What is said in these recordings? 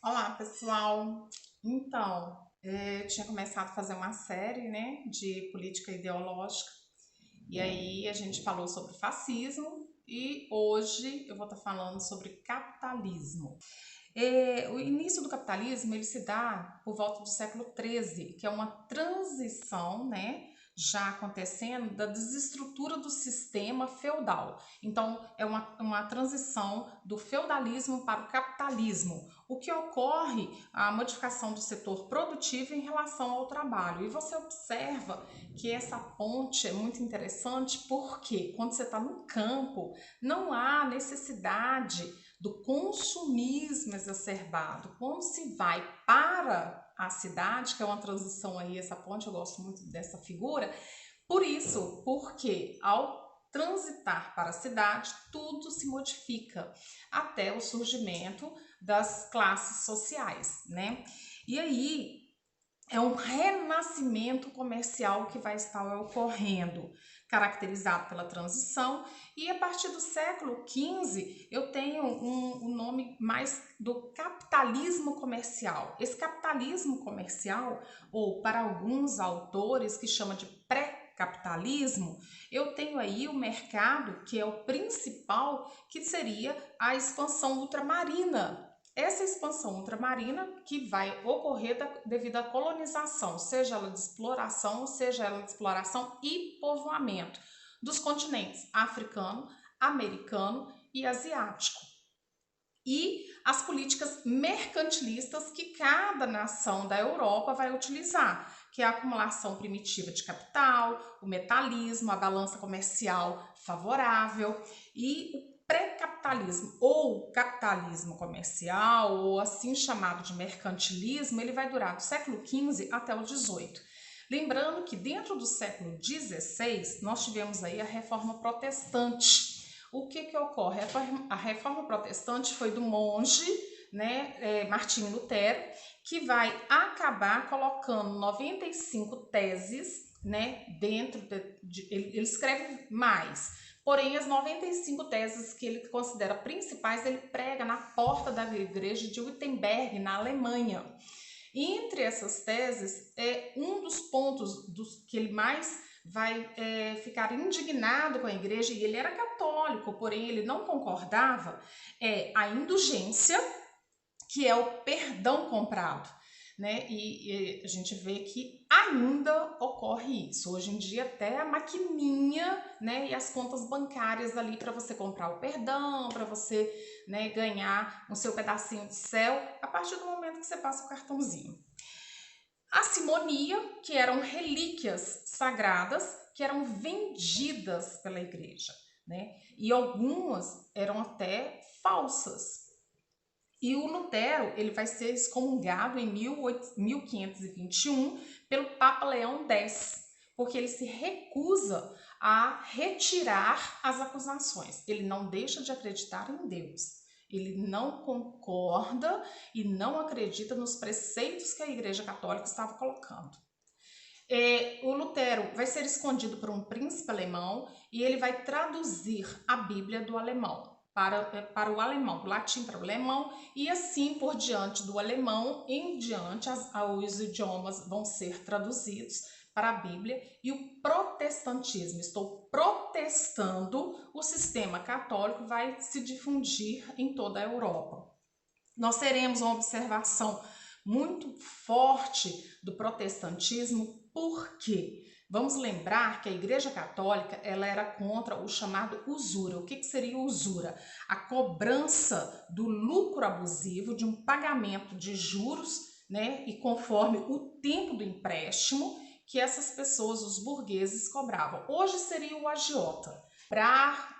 Olá, pessoal. Então, eu tinha começado a fazer uma série, né, de política ideológica, e aí a gente falou sobre fascismo e hoje eu vou estar falando sobre capitalismo. O início do capitalismo ele se dá por volta do século XIII, que é uma transição, né, já acontecendo da desestrutura do sistema feudal. Então, é uma transição do feudalismo para o capitalismo, o que ocorre a modificação do setor produtivo em relação ao trabalho. E você observa que essa ponte é muito interessante porque quando você está no campo, não há necessidade do consumismo exacerbado. Quando se vai para a cidade, que é uma transição aí, essa ponte, eu gosto muito dessa figura, por isso, porque ao transitar para a cidade, tudo se modifica até o surgimento das classes sociais, né? E aí é um renascimento comercial que vai estar ocorrendo, caracterizado pela transição, e a partir do século XV eu tenho um nome mais do capitalismo comercial. Esse capitalismo comercial, ou para alguns autores que chama de pré-capitalismo, eu tenho aí o mercado que é o principal, que seria a expansão ultramarina. Essa expansão ultramarina que vai ocorrer devido à colonização, seja ela de exploração, seja ela de exploração e povoamento dos continentes africano, americano e asiático. E as políticas mercantilistas que cada nação da Europa vai utilizar, que é a acumulação primitiva de capital, o metalismo, a balança comercial favorável e o pré-capitalismo ou capitalismo comercial, ou assim chamado de mercantilismo, ele vai durar do século XV até o XVIII. Lembrando que dentro do século XVI nós tivemos aí a Reforma Protestante. O que ocorre? A Reforma Protestante foi do monge, né, Martinho Lutero, que vai acabar colocando 95 teses, né, dentro ele escreve mais. Porém, as 95 teses que ele considera principais, ele prega na porta da igreja de Wittenberg, na Alemanha. E entre essas teses, um dos pontos que ele mais vai ficar indignado com a igreja, e ele era católico, porém ele não concordava, é a indulgência, que é o perdão comprado. Né? E a gente vê que ainda ocorre isso. Hoje em dia até a maquininha, né, e as contas bancárias ali para você comprar o perdão, para você, né, ganhar o seu pedacinho de céu, a partir do momento que você passa o cartãozinho. A simonia, que eram relíquias sagradas que eram vendidas pela igreja, né? E algumas eram até falsas. E o Lutero, ele vai ser excomungado em 1521 pelo Papa Leão X, porque ele se recusa a retirar as acusações. Ele não deixa de acreditar em Deus. Ele não concorda e não acredita nos preceitos que a Igreja Católica estava colocando. O Lutero vai ser escondido por um príncipe alemão e ele vai traduzir a Bíblia do alemão para o alemão, do latim para o alemão, e assim por diante, do alemão em diante, os idiomas vão ser traduzidos para a Bíblia. E o protestantismo, estou protestando, o sistema católico vai se difundir em toda a Europa. Nós teremos uma observação muito forte do protestantismo, porque vamos lembrar que a Igreja Católica ela era contra o chamado usura. O que seria usura? A cobrança do lucro abusivo, de um pagamento de juros, né, e conforme o tempo do empréstimo que essas pessoas, os burgueses, cobravam. Hoje seria o agiota, para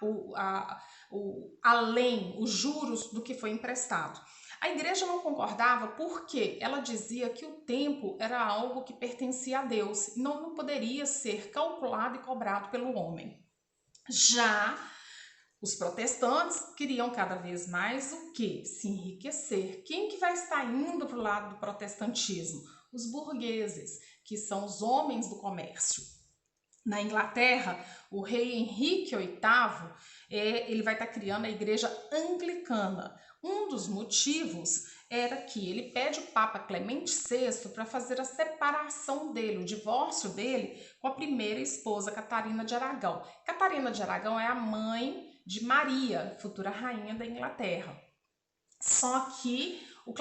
além os juros do que foi emprestado. A igreja não concordava porque ela dizia que o tempo era algo que pertencia a Deus, não poderia ser calculado e cobrado pelo homem. Já os protestantes queriam cada vez mais o quê? Se enriquecer. Quem que vai estar indo para o lado do protestantismo? Os burgueses, que são os homens do comércio. Na Inglaterra, o rei Henrique VIII, ele vai estar criando a igreja anglicana. Um dos motivos era que ele pede o Papa Clemente VI para fazer a separação dele, o divórcio dele com a primeira esposa, Catarina de Aragão. Catarina de Aragão é a mãe de Maria, futura rainha da Inglaterra. Só que o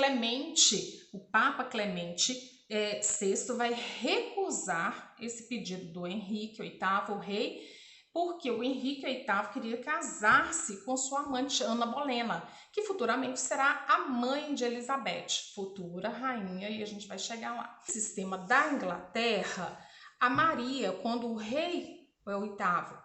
Papa Clemente VI vai recusar esse pedido do Henrique VIII, o rei, porque o Henrique VIII queria casar-se com sua amante Ana Bolena, que futuramente será a mãe de Elizabeth, futura rainha, e a gente vai chegar lá. No sistema da Inglaterra, a Maria, quando o rei VIII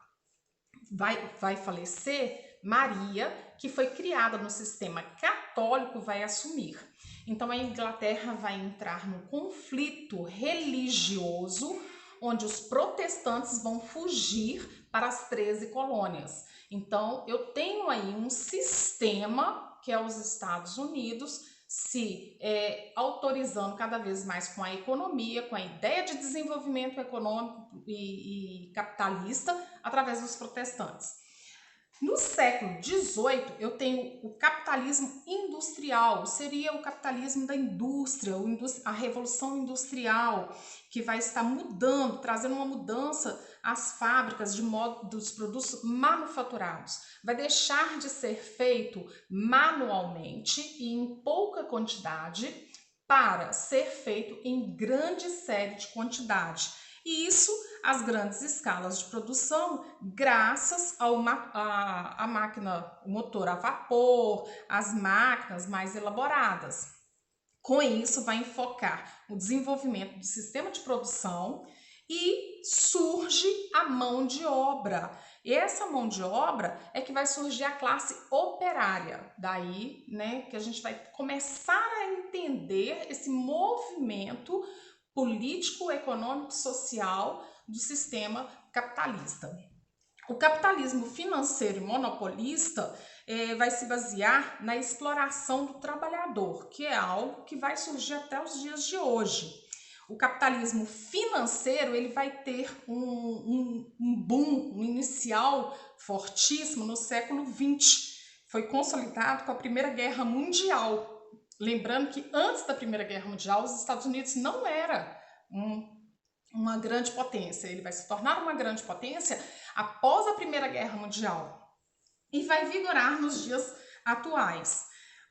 vai falecer, Maria, que foi criada no sistema católico, vai assumir. Então a Inglaterra vai entrar num conflito religioso, onde os protestantes vão fugir para as 13 colônias. Então eu tenho aí um sistema, que é os Estados Unidos, se autorizando cada vez mais com a economia, com a ideia de desenvolvimento econômico e capitalista através dos protestantes. No século XVIII, eu tenho o capitalismo industrial, seria o capitalismo da indústria, a revolução industrial, que vai estar mudando, trazendo uma mudança às fábricas de modo dos produtos manufaturados. Vai deixar de ser feito manualmente e em pouca quantidade para ser feito em grande série de quantidade. E isso, as grandes escalas de produção, graças à máquina, o motor a vapor, as máquinas mais elaboradas. Com isso, vai enfocar o desenvolvimento do sistema de produção e surge a mão de obra. E essa mão de obra é que vai surgir a classe operária. Daí, né, que a gente vai começar a entender esse movimento político, econômico, social do sistema capitalista. O capitalismo financeiro e monopolista vai se basear na exploração do trabalhador, que é algo que vai surgir até os dias de hoje. O capitalismo financeiro ele vai ter um boom, um inicial fortíssimo no século XX. Foi consolidado com a Primeira Guerra Mundial. Lembrando que antes da Primeira Guerra Mundial, os Estados Unidos não era uma grande potência. Ele vai se tornar uma grande potência após a Primeira Guerra Mundial e vai vigorar nos dias atuais,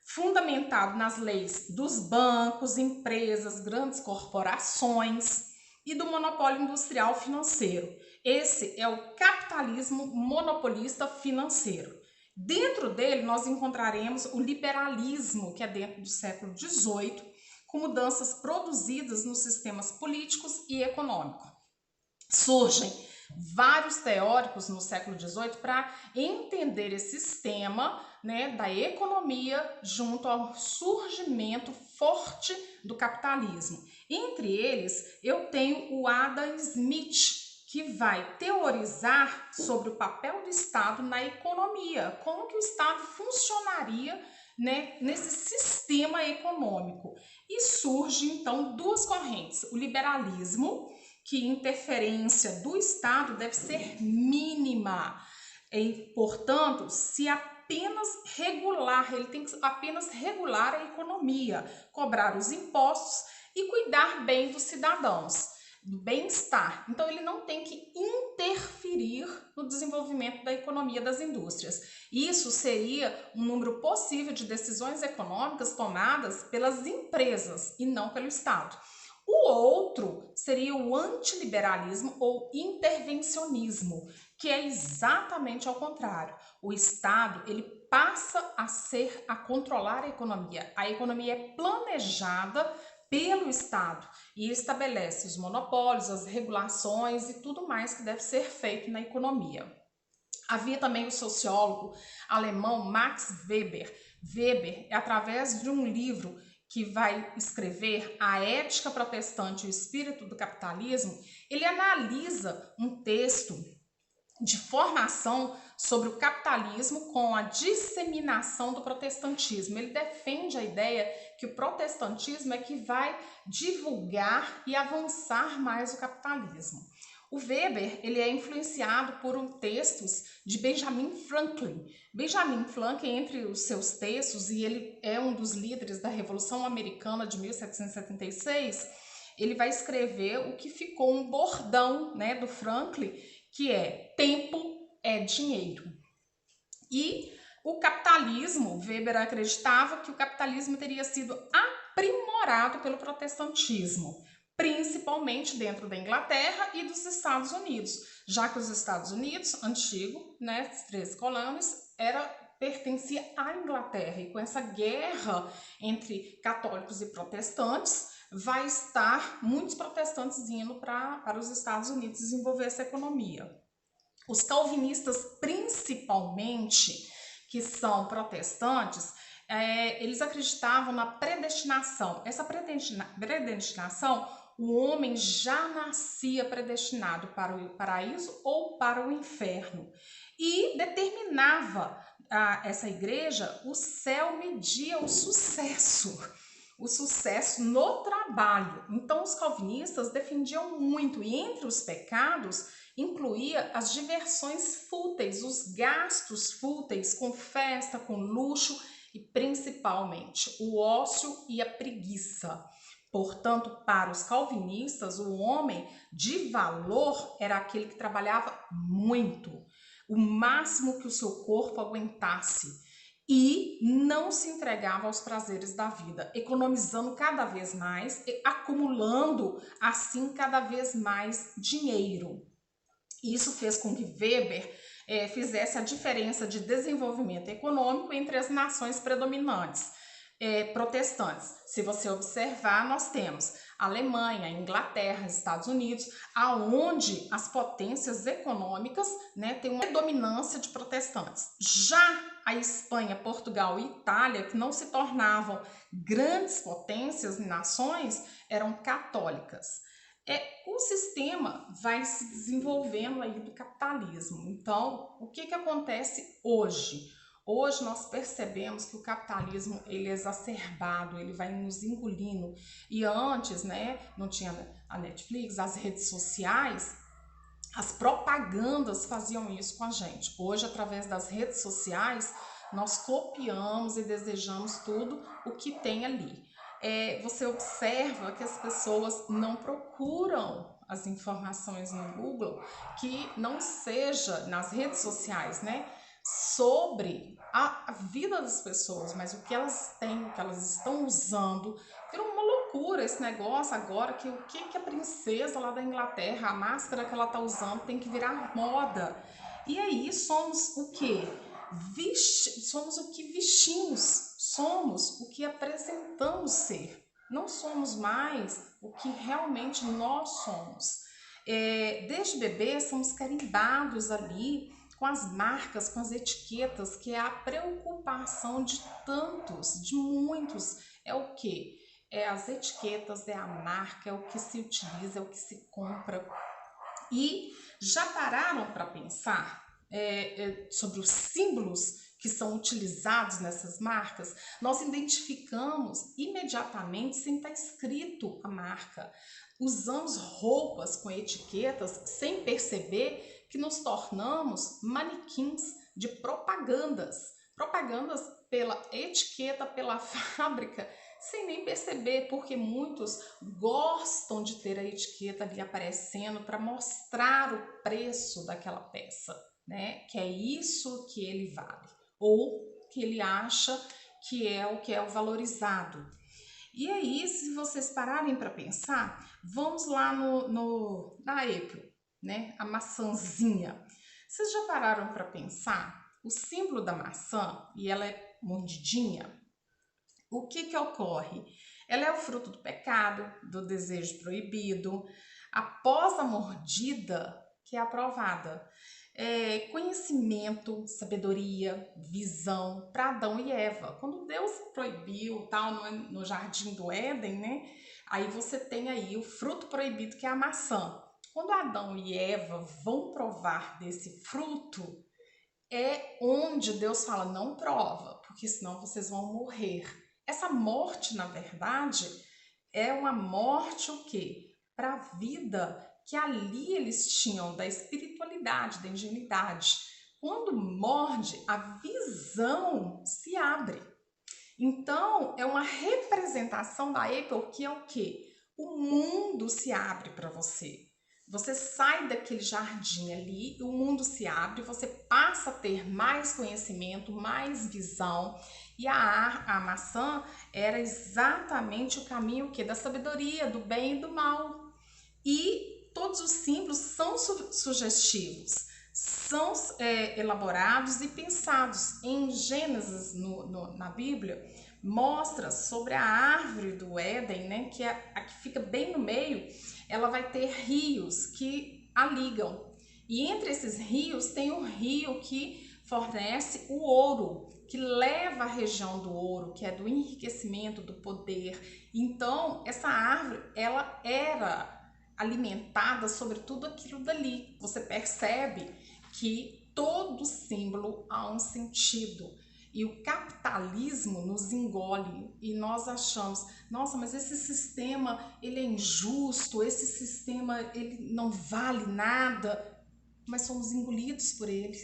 fundamentado nas leis dos bancos, empresas, grandes corporações e do monopólio industrial financeiro. Esse é o capitalismo monopolista financeiro. Dentro dele, nós encontraremos o liberalismo, que é dentro do século XVIII, com mudanças produzidas nos sistemas políticos e econômicos. Surgem vários teóricos no século XVIII para entender esse sistema, né, da economia junto ao surgimento forte do capitalismo. Entre eles, eu tenho o Adam Smith, que vai teorizar sobre o papel do Estado na economia, como que o Estado funcionaria, né, nesse sistema econômico. E surge, então, duas correntes. O liberalismo, que interferência do Estado deve ser mínima. Portanto, se apenas regular, ele tem que apenas regular a economia, cobrar os impostos e cuidar bem dos cidadãos, do bem-estar. Então, ele não tem que interferir no desenvolvimento da economia das indústrias. Isso seria um número possível de decisões econômicas tomadas pelas empresas e não pelo Estado. O outro seria o antiliberalismo ou intervencionismo, que é exatamente ao contrário. O Estado, ele passa a controlar a economia. A economia é planejada pelo Estado e estabelece os monopólios, as regulações e tudo mais que deve ser feito na economia. Havia também o sociólogo alemão Max Weber. Weber, através de um livro que vai escrever A Ética Protestante e o Espírito do Capitalismo, ele analisa um texto de formação sobre o capitalismo com a disseminação do protestantismo. Ele defende a ideia que o protestantismo é que vai divulgar e avançar mais o capitalismo. O Weber, ele é influenciado por textos de Benjamin Franklin. Benjamin Franklin, entre os seus textos, e ele é um dos líderes da Revolução Americana de 1776, ele vai escrever o que ficou um bordão, né, do Franklin, que é tempo é dinheiro. E o capitalismo, Weber acreditava que o capitalismo teria sido aprimorado pelo protestantismo, principalmente dentro da Inglaterra e dos Estados Unidos, já que os Estados Unidos, antigo, né, as 13 colônias, pertencia à Inglaterra, e com essa guerra entre católicos e protestantes, vai estar muitos protestantes indo para os Estados Unidos desenvolver essa economia. Os calvinistas, principalmente, que são protestantes, eles acreditavam na predestinação. Essa predestinação, o homem já nascia predestinado para o paraíso ou para o inferno. E determinava essa igreja, o céu media o sucesso no trabalho. Então, os calvinistas defendiam muito, e entre os pecados incluía as diversões fúteis, os gastos fúteis com festa, com luxo e principalmente o ócio e a preguiça. Portanto, para os calvinistas, o homem de valor era aquele que trabalhava muito, o máximo que o seu corpo aguentasse, e não se entregava aos prazeres da vida, economizando cada vez mais e acumulando assim cada vez mais dinheiro. Isso fez com que Weber fizesse a diferença de desenvolvimento econômico entre as nações predominantes protestantes. Se você observar, nós temos Alemanha, Inglaterra, Estados Unidos, aonde as potências econômicas, né, têm uma predominância de protestantes. Já a Espanha, Portugal e Itália, que não se tornavam grandes potências e nações, eram católicas. O sistema vai se desenvolvendo aí do capitalismo. Então, o que acontece hoje? Hoje nós percebemos que o capitalismo ele é exacerbado, ele vai nos engolindo. E antes, né, não tinha a Netflix, as redes sociais, as propagandas faziam isso com a gente. Hoje, através das redes sociais, nós copiamos e desejamos tudo o que tem ali. Você observa que as pessoas não procuram as informações no Google que não seja nas redes sociais, né? Sobre a vida das pessoas, mas o que elas têm, o que elas estão usando. Virou uma loucura esse negócio agora, que o que a princesa lá da Inglaterra, a máscara que ela tá usando tem que virar moda. E aí somos o quê? Somos o que vestimos, somos o que apresentamos ser. Não somos mais o que realmente nós somos. Desde bebê somos carimbados ali com as marcas, com as etiquetas, que é a preocupação de tantos, de muitos. É o quê? É as etiquetas, é a marca, é o que se utiliza, é o que se compra. E já pararam para pensar sobre os símbolos que são utilizados nessas marcas? Nós identificamos imediatamente sem estar escrito a marca. Usamos roupas com etiquetas sem perceber que nos tornamos manequins de propagandas. Propagandas pela etiqueta, pela fábrica, sem nem perceber, porque muitos gostam de ter a etiqueta ali aparecendo para mostrar o preço daquela peça, né? Que é isso que ele vale, ou que ele acha que é o valorizado. E aí, se vocês pararem para pensar, vamos lá na Apple, né? A maçãzinha. Vocês já pararam para pensar? O símbolo da maçã, e ela é mordidinha, o que ocorre? Ela é o fruto do pecado, do desejo proibido. Após a mordida, que é aprovada. Conhecimento, sabedoria, visão para Adão e Eva. Quando Deus proibiu tal no jardim do Éden, né? Aí você tem aí o fruto proibido, que é a maçã. Quando Adão e Eva vão provar desse fruto, é onde Deus fala: não prova, porque senão vocês vão morrer. Essa morte, na verdade, é uma morte o quê? Para a vida que ali eles tinham da espiritualidade, da ingenuidade. Quando morde, a visão se abre. Então, é uma representação da Apple que é o quê? O mundo se abre para você. Você sai daquele jardim ali, o mundo se abre, você passa a ter mais conhecimento, mais visão. E a maçã era exatamente o caminho da sabedoria, do bem e do mal. E todos os símbolos são sugestivos, são elaborados e pensados. Em Gênesis, na Bíblia, mostra sobre a árvore do Éden, né, que é a que fica bem no meio. Ela vai ter rios que a ligam. E entre esses rios tem um rio que fornece o ouro, que leva à região do ouro, que é do enriquecimento, do poder. Então, essa árvore, ela era alimentada sobre tudo aquilo dali. Você percebe que todo símbolo há um sentido. E o capitalismo nos engole e nós achamos, nossa, mas esse sistema ele é injusto, esse sistema ele não vale nada, mas somos engolidos por ele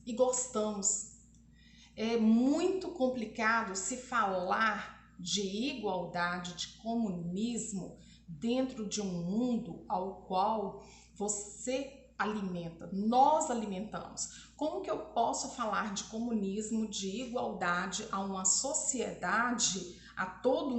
e gostamos. É muito complicado se falar de igualdade, de comunismo dentro de um mundo ao qual você alimenta, nós alimentamos. Como que eu posso falar de comunismo, de igualdade a uma sociedade, a todo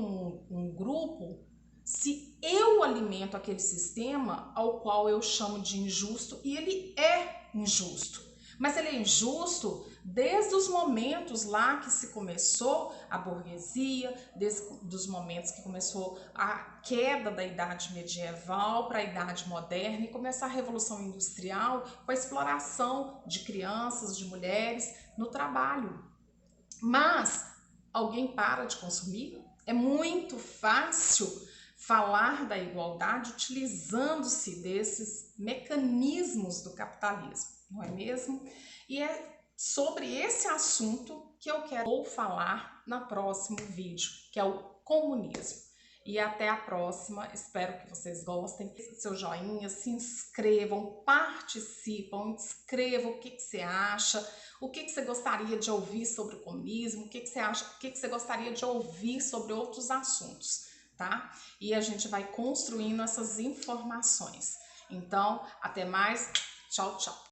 um grupo, se eu alimento aquele sistema ao qual eu chamo de injusto e ele é injusto? Mas ele é injusto desde os momentos lá que se começou a burguesia, desde os momentos que começou a queda da idade medieval para a idade moderna e começar a revolução industrial com a exploração de crianças, de mulheres no trabalho. Mas alguém para de consumir? É muito fácil falar da igualdade utilizando-se desses mecanismos do capitalismo, não é mesmo? E é sobre esse assunto que eu quero falar no próximo vídeo, que é o comunismo. E até a próxima, espero que vocês gostem, deixem seu joinha, se inscrevam, participam, escrevam o que você acha, o que você gostaria de ouvir sobre o comunismo, o que você acha, o que você gostaria de ouvir sobre outros assuntos, tá? E a gente vai construindo essas informações. Então, até mais, tchau, tchau.